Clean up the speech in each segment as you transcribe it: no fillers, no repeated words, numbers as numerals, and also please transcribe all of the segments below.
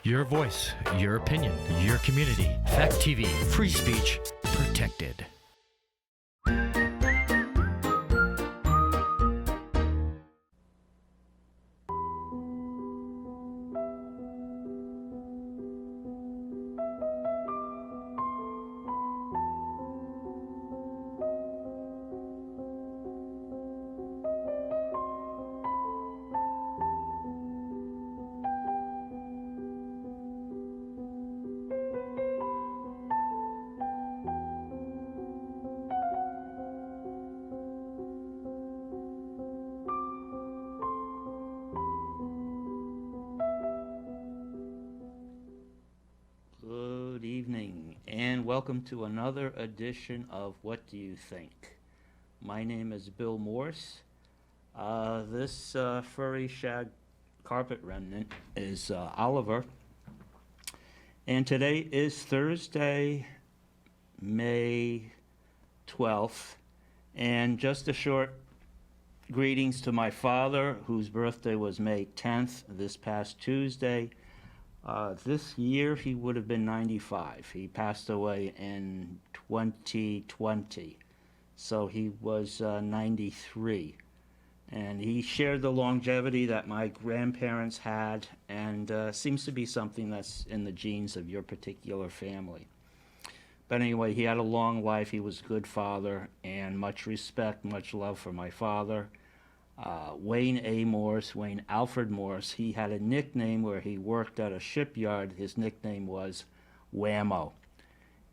Your voice, your opinion, your community. Fact TV, free speech protected. Good evening, and welcome to another edition of What Do You Think? My name is Bill Morse. This furry shag carpet remnant is Oliver. And today is Thursday, May 12th. And just a short greetings to my father, whose birthday was May 10th, this past Tuesday. This year he would have been 95. He passed away in 2020, so he was 93. And he shared the longevity that my grandparents had, and seems to be something that's in the genes of your particular family. But anyway, he had a long life. He was a good father, and much respect, much love for my father. Wayne Alfred Morse, he had a nickname where he worked at a shipyard. His nickname was Whammo.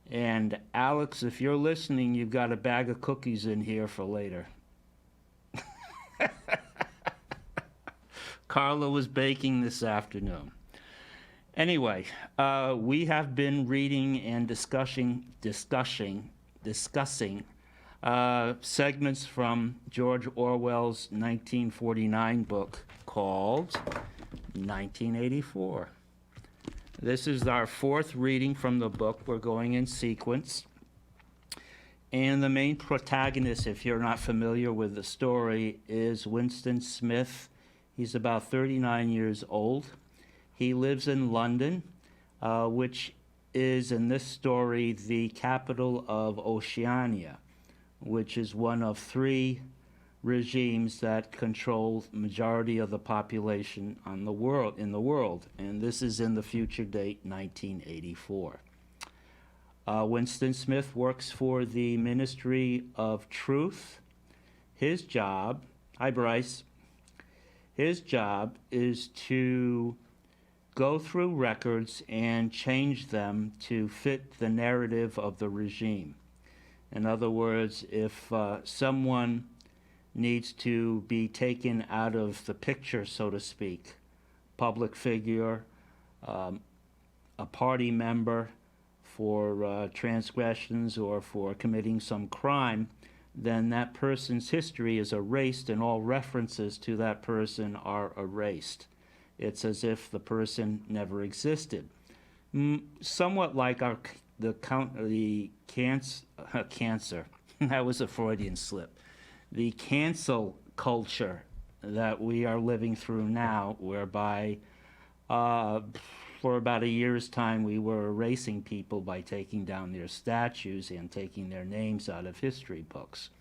And Alex, if you're listening, you've got a bag of cookies in here for later. Carla was baking this afternoon. Anyway, we have been reading and discussing segments from George Orwell's 1949 book called 1984. This is our fourth reading from the book. We're going in sequence. And the main protagonist, if you're not familiar with the story, is Winston Smith. He's about 39 years old. He lives in London, which is, in this story, the capital of Oceania, which is one of three regimes that control the majority of the population in the world, and this is in the future date 1984. Winston Smith works for the Ministry of Truth. His job, hi Bryce, his job is to go through records and change them to fit the narrative of the regime. In other words, if someone needs to be taken out of the picture, so to speak, public figure, a party member for transgressions or for committing some crime, then that person's history is erased and all references to that person are erased. It's as if the person never existed. Somewhat like cancer. That was a Freudian slip. The cancel culture that we are living through now, whereby for about a year's time we were erasing people by taking down their statues and taking their names out of history books.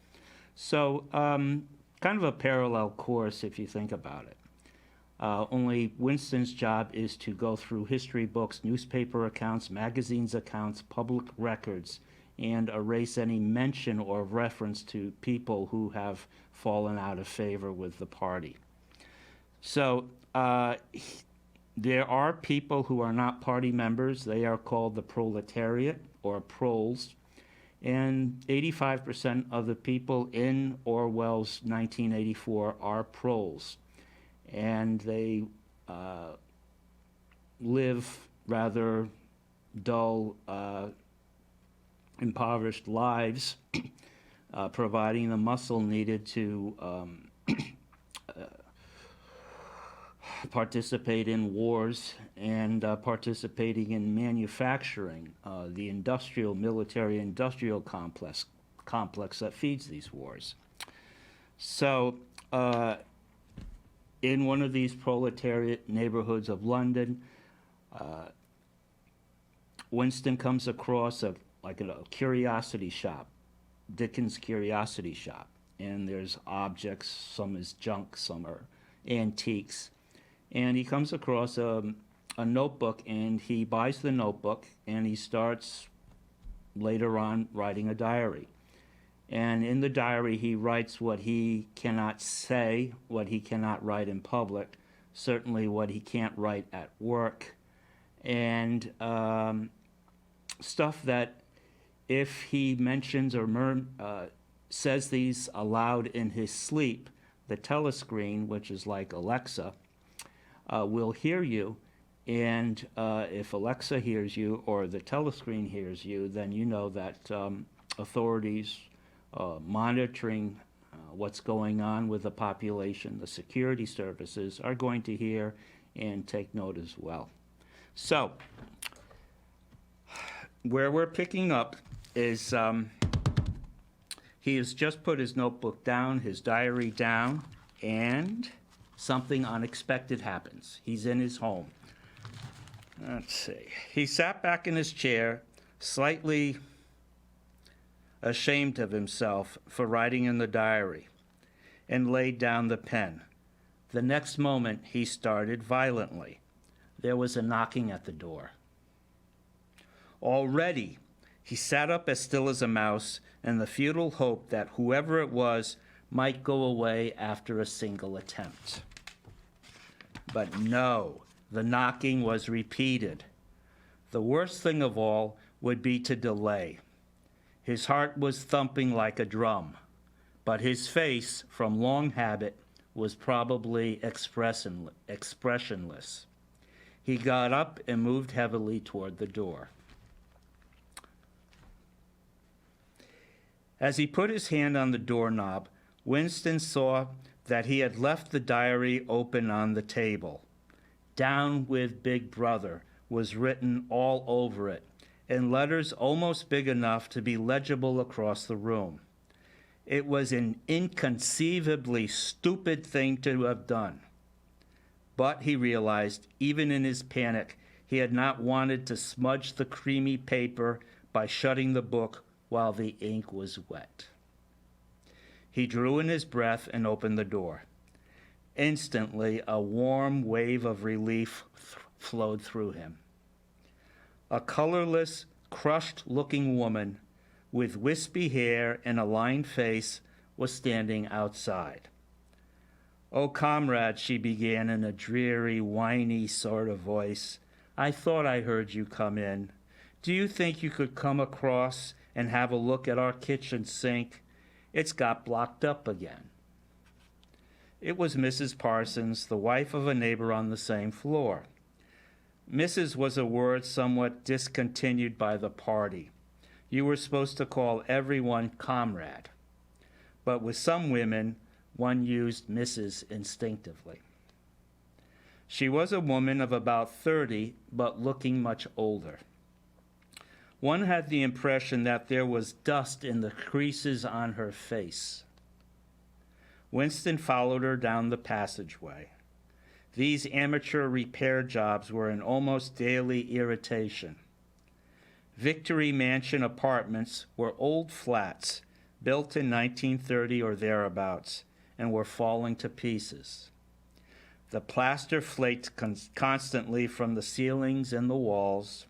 So kind of a parallel course if you think about it. Only Winston's job is to go through history books, newspaper accounts, magazines accounts, public records, and erase any mention or reference to people who have fallen out of favor with the party. So there are people who are not party members. They are called the proletariat or proles. And 85% of the people in Orwell's 1984 are proles. And they live rather dull, impoverished lives, providing the muscle needed to participate in wars and participating in manufacturing, the military-industrial complex that feeds these wars. So in one of these proletariat neighborhoods of London, Winston comes across a curiosity shop, Dickens' curiosity shop, and there's objects. Some is junk, some are antiques, and he comes across a notebook, and he buys the notebook, and he starts later on writing a diary. And in the diary, he writes what he cannot say, what he cannot write in public, certainly what he can't write at work, and stuff that if he mentions or says these aloud in his sleep, the telescreen, which is like Alexa, will hear you. And if Alexa hears you or the telescreen hears you, then you know that authorities monitoring what's going on with the population, the security services, are going to hear and take note as well. So, where we're picking up is he has just put his notebook down, his diary down, and something unexpected happens. He's in his home. Let's see. He sat back in his chair, slightly ashamed of himself for writing in the diary, and laid down the pen. The next moment, he started violently. There was a knocking at the door. Already, he sat up as still as a mouse in the futile hope that whoever it was might go away after a single attempt. But no, the knocking was repeated. The worst thing of all would be to delay. His heart was thumping like a drum, but his face, from long habit, was probably expressionless. He got up and moved heavily toward the door. As he put his hand on the doorknob, Winston saw that he had left the diary open on the table. "Down with Big Brother" was written all over it, in letters almost big enough to be legible across the room. It was an inconceivably stupid thing to have done. But he realized, even in his panic, he had not wanted to smudge the creamy paper by shutting the book while the ink was wet. He drew in his breath and opened the door. Instantly, a warm wave of relief flowed through him. A colorless, crushed-looking woman with wispy hair and a lined face was standing outside. "Oh, comrade," she began in a dreary, whiny sort of voice, "I thought I heard you come in. Do you think you could come across and have a look at our kitchen sink? It's got blocked up again." It was Mrs. Parsons, the wife of a neighbor on the same floor. Mrs. was a word somewhat discontinued by the party. You were supposed to call everyone comrade. But with some women, one used Mrs. instinctively. She was a woman of about 30, but looking much older. One had the impression that there was dust in the creases on her face. Winston followed her down the passageway. These amateur repair jobs were an almost daily irritation. Victory Mansion apartments were old flats built in 1930 or thereabouts and were falling to pieces. The plaster flaked constantly from the ceilings and the walls.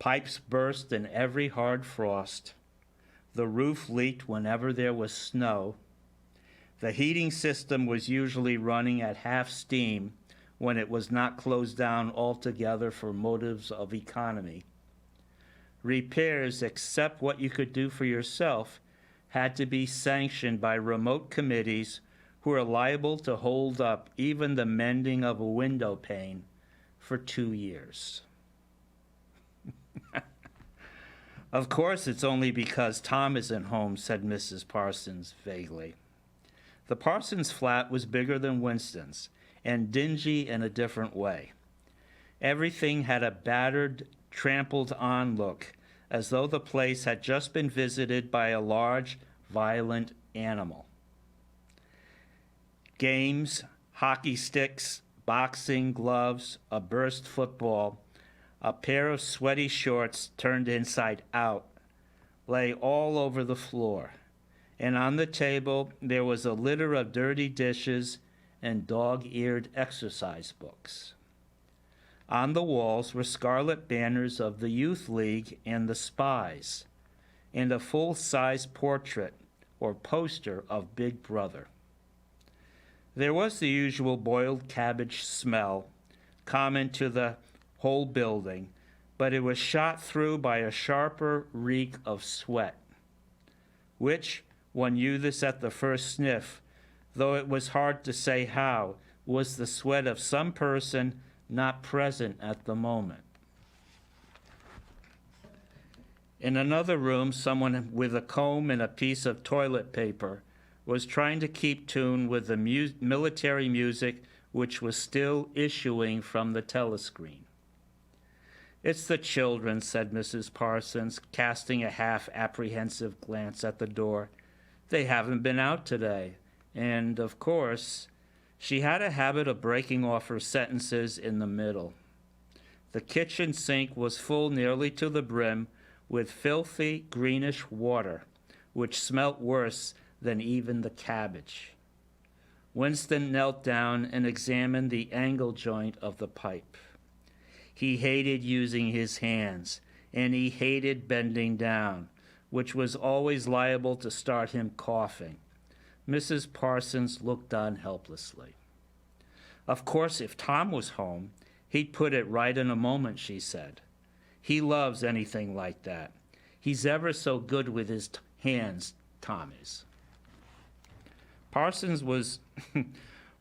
Pipes burst in every hard frost. The roof leaked whenever there was snow. The heating system was usually running at half steam when it was not closed down altogether for motives of economy. Repairs, except what you could do for yourself, had to be sanctioned by remote committees who were liable to hold up even the mending of a window pane for 2 years. "Of course it's only because Tom isn't home," said Mrs. Parsons vaguely. The Parsons flat was bigger than Winston's, and dingy in a different way. Everything had a battered, trampled-on look, as though the place had just been visited by a large, violent animal. Games, hockey sticks, boxing, gloves, a burst football, A pair of sweaty shorts turned inside out lay all over the floor, and on the table there was a litter of dirty dishes and dog-eared exercise books. On the walls were scarlet banners of the Youth League and the Spies, and a full-size portrait or poster of Big Brother. There was the usual boiled cabbage smell, common to the whole building, but it was shot through by a sharper reek of sweat, which, one knew this at the first sniff, though it was hard to say how, was the sweat of some person not present at the moment. In another room, someone with a comb and a piece of toilet paper was trying to keep tune with the military music which was still issuing from the telescreen. "It's the children," said Mrs. Parsons, casting a half-apprehensive glance at the door. "They haven't been out today. And, of course," she had a habit of breaking off her sentences in the middle. The kitchen sink was full nearly to the brim with filthy greenish water, which smelt worse than even the cabbage. Winston knelt down and examined the angle joint of the pipe. He hated using his hands, and he hated bending down, which was always liable to start him coughing. Mrs. Parsons looked on helplessly. "Of course, if Tom was home, he'd put it right in a moment," she said. "He loves anything like that. He's ever so good with his hands, Tom is." Parsons was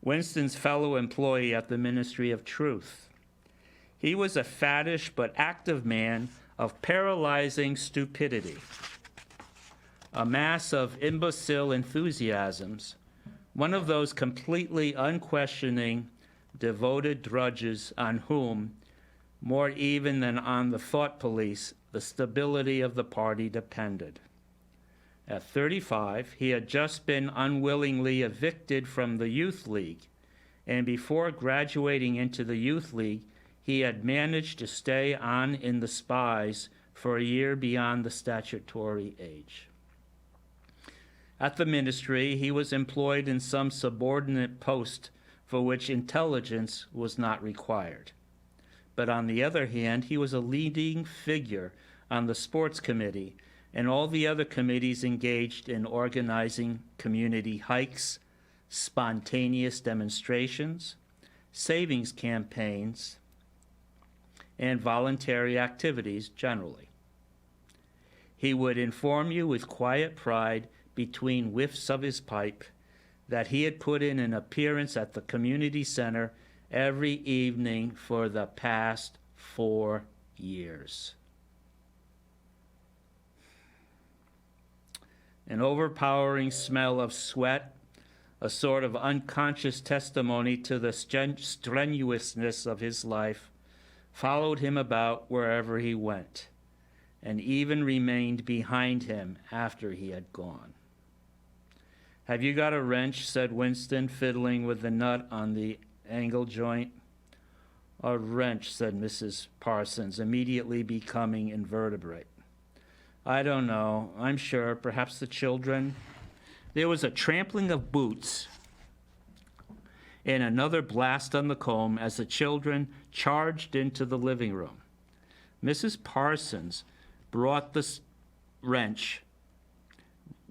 Winston's fellow employee at the Ministry of Truth. He was a fattish but active man of paralyzing stupidity, a mass of imbecile enthusiasms, one of those completely unquestioning, devoted drudges on whom, more even than on the thought police, the stability of the party depended. At 35, he had just been unwillingly evicted from the Youth League, and before graduating into the Youth League, he had managed to stay on in the Spies for a year beyond the statutory age. At the ministry, he was employed in some subordinate post for which intelligence was not required. But on the other hand, he was a leading figure on the sports committee and all the other committees engaged in organizing community hikes, spontaneous demonstrations, savings campaigns, and voluntary activities generally. He would inform you with quiet pride between whiffs of his pipe that he had put in an appearance at the community center every evening for the past 4 years. An overpowering smell of sweat, a sort of unconscious testimony to the strenuousness of his life, followed him about wherever he went, and even remained behind him after he had gone. "Have you got a wrench?" said Winston, fiddling with the nut on the angle joint. "A wrench," said Mrs. Parsons, immediately becoming invertebrate. "I don't know. I'm sure. Perhaps the children." There was a trampling of boots and another blast on the comb as the children charged into the living room. Mrs. Parsons brought the wrench.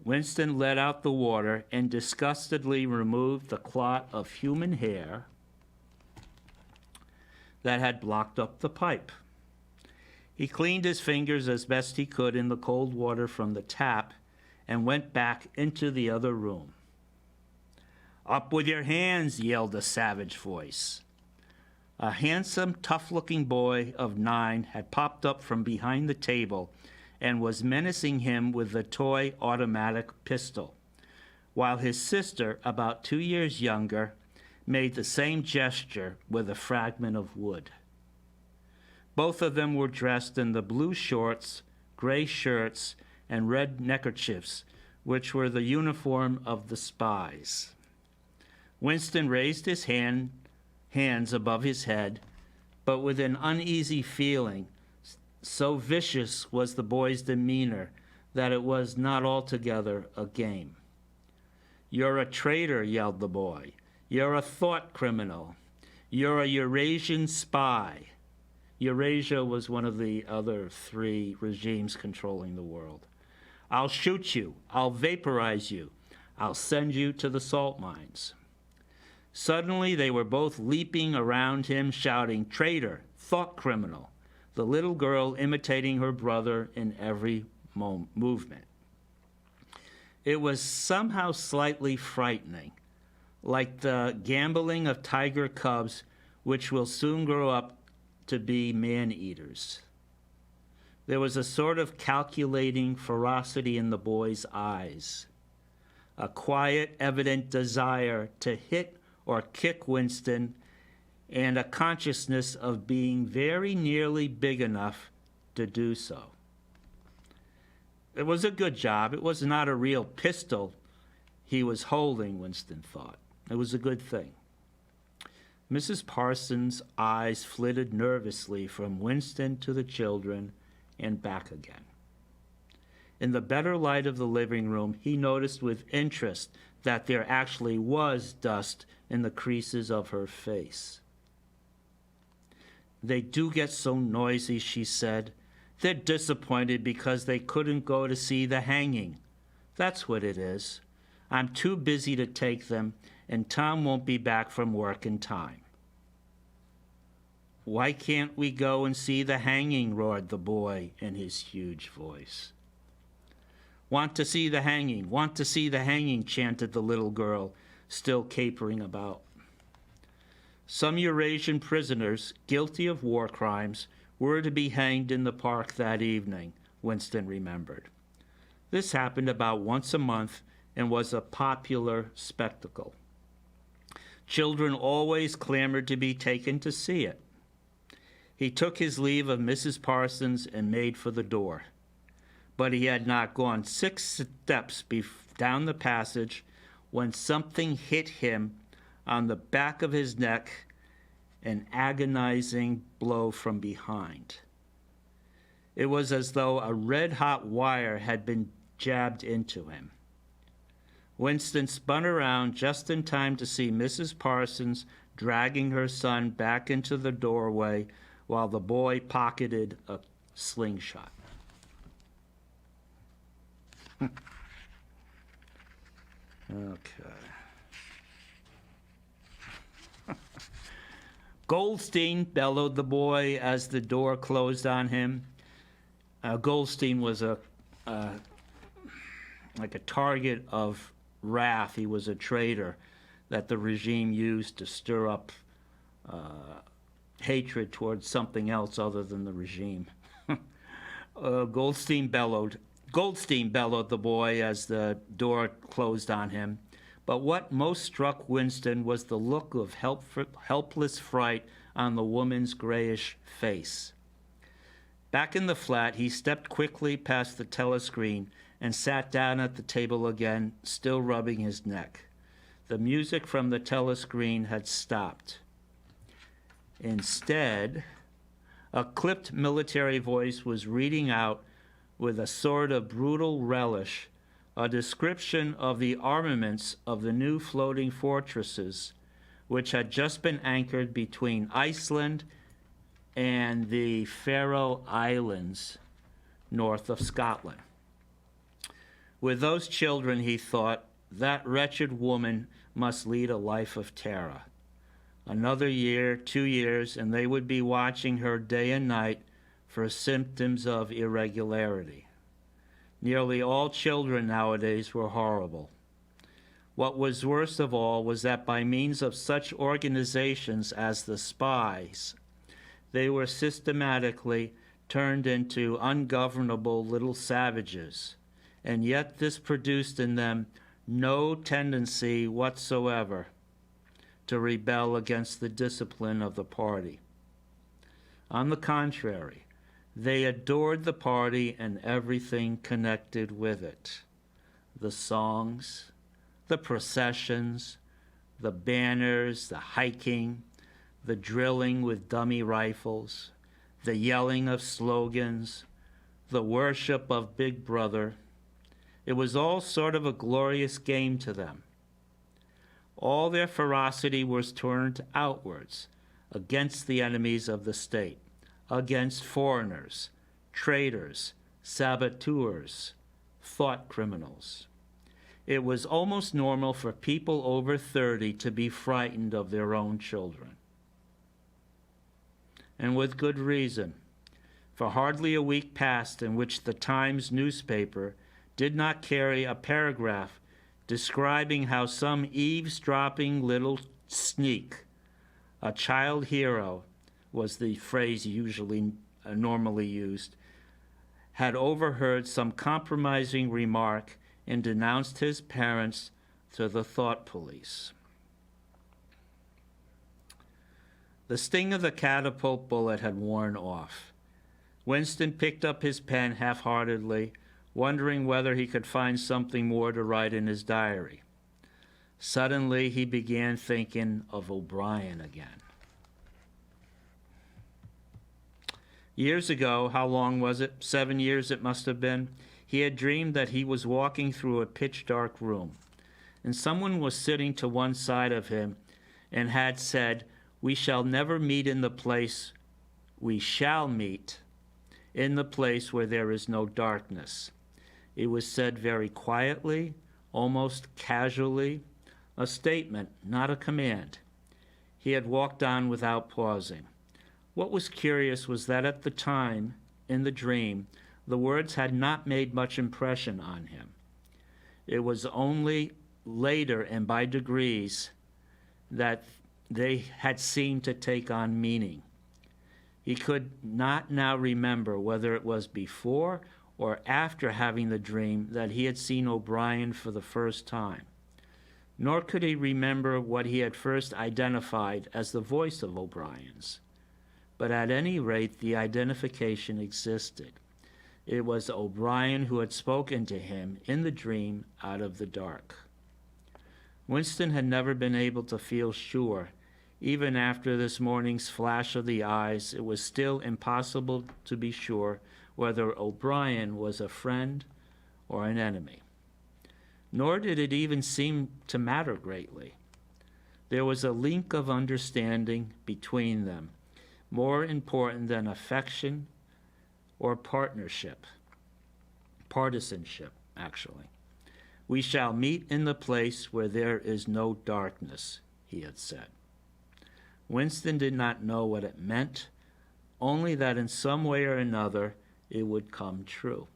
Winston let out the water and disgustedly removed the clot of human hair that had blocked up the pipe. He cleaned his fingers as best he could in the cold water from the tap and went back into the other room. "Up with your hands," yelled a savage voice. A handsome, tough-looking boy of 9 had popped up from behind the table and was menacing him with a toy automatic pistol, while his sister, about 2 years younger, made the same gesture with a fragment of wood. Both of them were dressed in the blue shorts, gray shirts, and red neckerchiefs, which were the uniform of the Spies. Winston raised his hands above his head, but with an uneasy feeling. So vicious was the boy's demeanor that it was not altogether a game. "You're a traitor," yelled the boy. "You're a thought criminal. You're a Eurasian spy." Eurasia was one of the other three regimes controlling the world. "I'll shoot you. I'll vaporize you. I'll send you to the salt mines." Suddenly, they were both leaping around him, shouting, "Traitor, thought criminal," the little girl imitating her brother in every movement. It was somehow slightly frightening, like the gambling of tiger cubs, which will soon grow up to be man-eaters. There was a sort of calculating ferocity in the boy's eyes, a quiet, evident desire to hit or kick Winston, and a consciousness of being very nearly big enough to do so. It was a good job. It was not a real pistol he was holding, Winston thought. It was a good thing. Mrs. Parsons' eyes flitted nervously from Winston to the children and back again. In the better light of the living room, he noticed with interest that there actually was dust in the creases of her face. "They do get so noisy," she said. "They're disappointed because they couldn't go to see the hanging. That's what it is. I'm too busy to take them, and Tom won't be back from work in time." "Why can't we go and see the hanging?" roared the boy in his huge voice. "Want to see the hanging, want to see the hanging," chanted the little girl, still capering about. Some Eurasian prisoners, guilty of war crimes, were to be hanged in the park that evening, Winston remembered. This happened about once a month and was a popular spectacle. Children always clamored to be taken to see it. He took his leave of Mrs. Parsons and made for the door. But he had not gone 6 steps down the passage when something hit him on the back of his neck, an agonizing blow from behind. It was as though a red-hot wire had been jabbed into him. Winston spun around just in time to see Mrs. Parsons dragging her son back into the doorway while the boy pocketed a slingshot. Okay. "Goldstein," bellowed the boy as the door closed on him. Goldstein was like a target of wrath. He was a traitor that the regime used to stir up hatred towards something else other than the regime. Goldstein bellowed, the boy as the door closed on him. But what most struck Winston was the look of helpless fright on the woman's grayish face. Back in the flat, he stepped quickly past the telescreen and sat down at the table again, still rubbing his neck. The music from the telescreen had stopped. Instead, a clipped military voice was reading out with a sort of brutal relish a description of the armaments of the new floating fortresses, which had just been anchored between Iceland and the Faroe Islands north of Scotland. With those children, he thought, that wretched woman must lead a life of terror. Another year, 2 years, and they would be watching her day and night for symptoms of irregularity. Nearly all children nowadays were horrible. What was worst of all was that by means of such organizations as the spies, they were systematically turned into ungovernable little savages, and yet this produced in them no tendency whatsoever to rebel against the discipline of the party. On the contrary, they adored the party and everything connected with it. The songs, the processions, the banners, the hiking, the drilling with dummy rifles, the yelling of slogans, the worship of Big Brother. It was all sort of a glorious game to them. All their ferocity was turned outwards, against the enemies of the state, against foreigners, traitors, saboteurs, thought criminals. It was almost normal for people over 30 to be frightened of their own children. And with good reason, for hardly a week passed in which the Times newspaper did not carry a paragraph describing how some eavesdropping little sneak, a child hero was the phrase normally used, had overheard some compromising remark and denounced his parents to the thought police. The sting of the catapult bullet had worn off. Winston picked up his pen half-heartedly, wondering whether he could find something more to write in his diary. Suddenly, he began thinking of O'Brien again. Years ago, how long was it? 7 years it must have been. He had dreamed that he was walking through a pitch-dark room, and someone was sitting to one side of him and had said, "We shall never meet in the place, we shall meet in the place where there is no darkness." It was said very quietly, almost casually, a statement, not a command. He had walked on without pausing. What was curious was that at the time, in the dream, the words had not made much impression on him. It was only later and by degrees that they had seemed to take on meaning. He could not now remember whether it was before or after having the dream that he had seen O'Brien for the first time. Nor could he remember what he had first identified as the voice of O'Brien's. But at any rate, the identification existed. It was O'Brien who had spoken to him in the dream out of the dark. Winston had never been able to feel sure. Even after this morning's flash of the eyes, it was still impossible to be sure whether O'Brien was a friend or an enemy. Nor did it even seem to matter greatly. There was a link of understanding between them, more important than affection or partisanship, actually. "We shall meet in the place where there is no darkness," he had said. Winston did not know what it meant, only that in some way or another it would come true.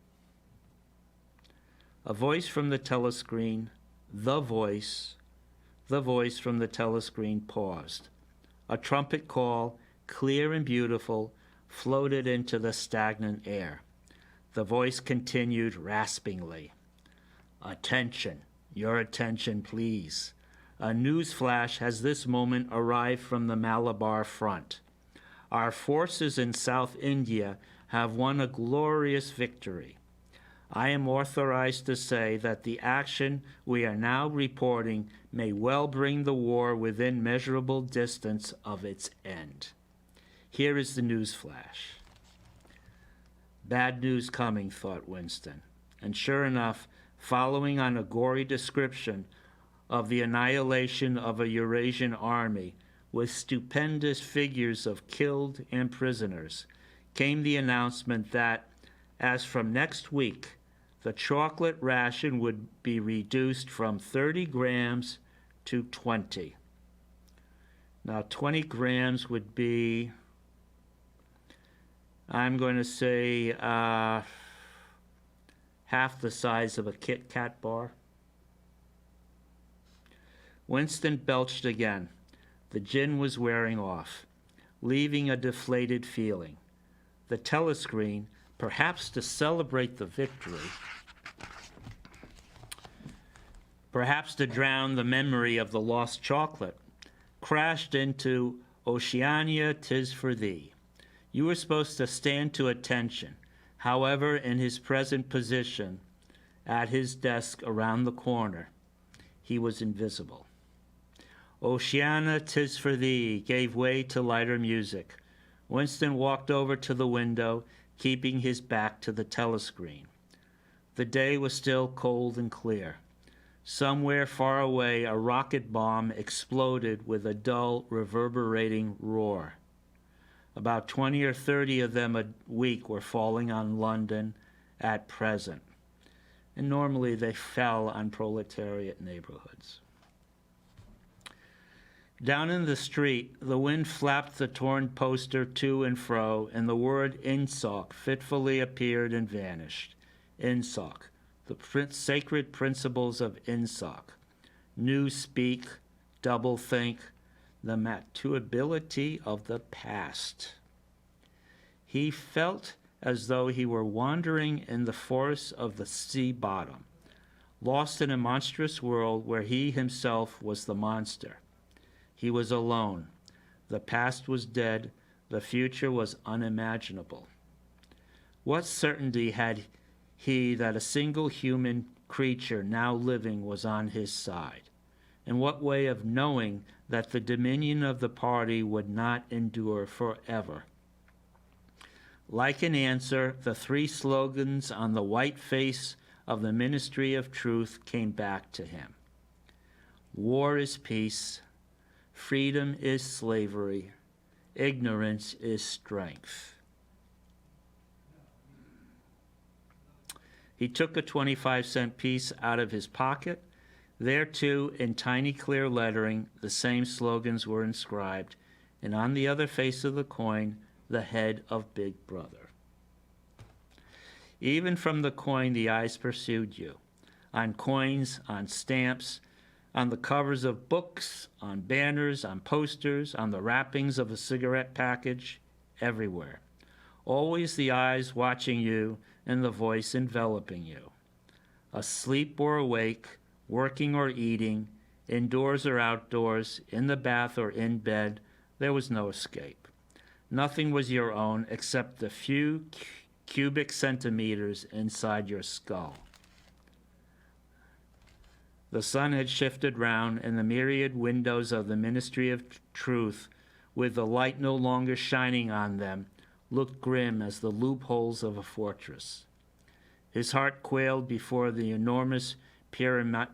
A voice from the telescreen, the voice from the telescreen paused. A trumpet call, clear and beautiful, floated into the stagnant air. The voice continued raspingly. "Attention, your attention, please. A news flash has this moment arrived from the Malabar front. Our forces in South India have won a glorious victory. I am authorized to say that the action we are now reporting may well bring the war within measurable distance of its end. Here is the news flash." Bad news coming, thought Winston. And sure enough, following on a gory description of the annihilation of a Eurasian army with stupendous figures of killed and prisoners, came the announcement that, as from next week, the chocolate ration would be reduced from 30 grams to 20. Now, 20 grams would be, I'm going to say, half the size of a Kit Kat bar. Winston belched again. The gin was wearing off, leaving a deflated feeling. The telescreen, perhaps to celebrate the victory, perhaps to drown the memory of the lost chocolate, crashed into "Oceania, 'tis for thee." You were supposed to stand to attention. However, in his present position, at his desk around the corner, he was invisible. Oceana, 'tis for thee, gave way to lighter music. Winston walked over to the window, keeping his back to the telescreen. The day was still cold and clear. Somewhere far away, a rocket bomb exploded with a dull, reverberating roar. About 20 or 30 of them a week were falling on London at present, and normally they fell on proletariat neighborhoods. Down in the street, the wind flapped the torn poster to and fro, and the word INSOC fitfully appeared and vanished. INSOC, the sacred principles of INSOC. New speak, double think, the matuability of the past. He felt as though he were wandering in the forests of the sea bottom, lost in a monstrous world where he himself was the monster. He was alone. The past was dead. The future was unimaginable. What certainty had he that a single human creature now living was on his side? And what way of knowing that the dominion of the party would not endure forever? Like an answer, the three slogans on the white face of the Ministry of Truth came back to him. War is peace. Freedom is slavery. Ignorance is strength. He took a 25-cent piece out of his pocket. There, too, in tiny clear lettering, the same slogans were inscribed, and on the other face of the coin, the head of Big Brother. Even from the coin, the eyes pursued you. On coins, on stamps, on the covers of books, on banners, on posters, on the wrappings of a cigarette package, everywhere. Always the eyes watching you and the voice enveloping you. Asleep or awake, working or eating, indoors or outdoors, in the bath or in bed, there was no escape. Nothing was your own except the few cubic centimeters inside your skull. The sun had shifted round, and the myriad windows of the Ministry of Truth, with the light no longer shining on them, looked grim as the loopholes of a fortress. His heart quailed before the enormous pyramid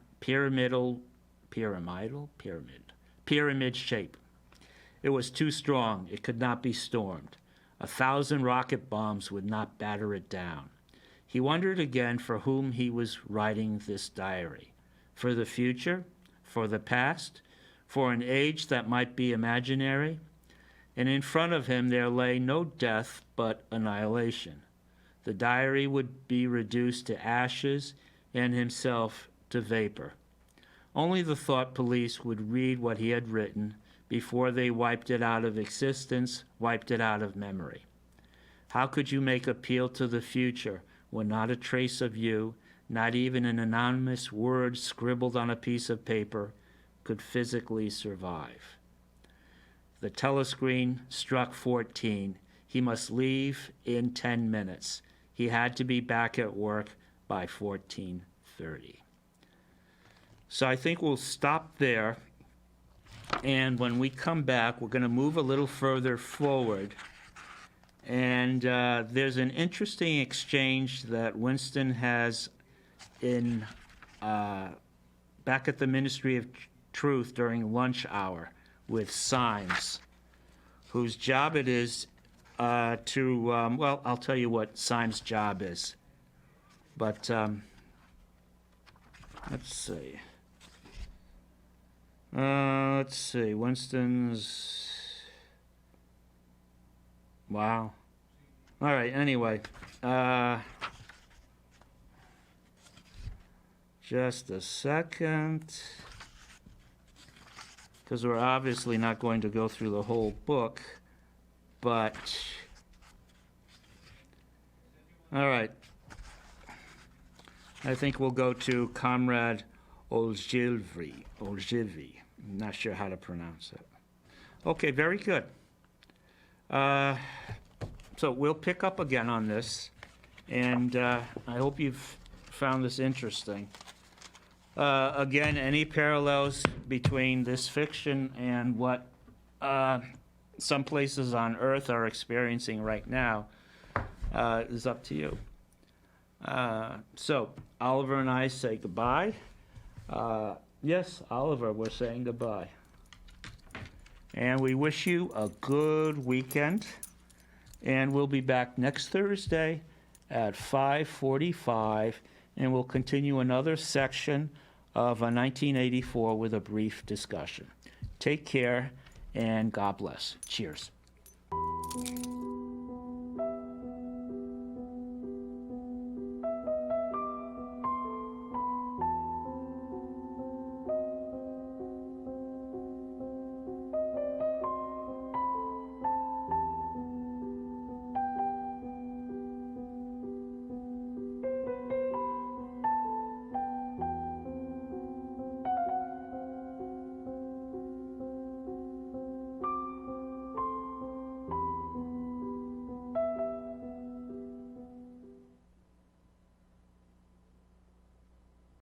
shape. It was too strong. It could not be stormed. 1,000 rocket bombs would not batter it down. He wondered again for whom he was writing this diary. For the future? For the past? For an age that might be imaginary? And in front of him there lay no death but annihilation. The diary would be reduced to ashes and himself to vapor. Only the thought police would read what he had written before they wiped it out of existence, wiped it out of memory. How could you make appeal to the future when not a trace of you, not even an anonymous word scribbled on a piece of paper, could physically survive? The telescreen struck 14. He must leave in 10 minutes. He had to be back at work by 14:30. So I think we'll stop there. And when we come back, we're going to move a little further forward. And there's an interesting exchange that Winston has in back at the Ministry of Truth during lunch hour with Symes, whose job it is well, I'll tell you what Symes' job is. But let's see. Winston's... Wow. All right, anyway. Just a second. Because we're obviously not going to go through the whole book. But... All right. I think we'll go to Comrade Ogilvy. I'm not sure how to pronounce it. Okay, very good. So we'll pick up again on this, and I hope you've found this interesting. Again, any parallels between this fiction and what some places on Earth are experiencing right now is up to you. So, Oliver and I say goodbye. Yes, Oliver, we're saying goodbye. And we wish you a good weekend. And we'll be back next Thursday at 5:45, and we'll continue another section of 1984 with a brief discussion. Take care, and God bless. Cheers.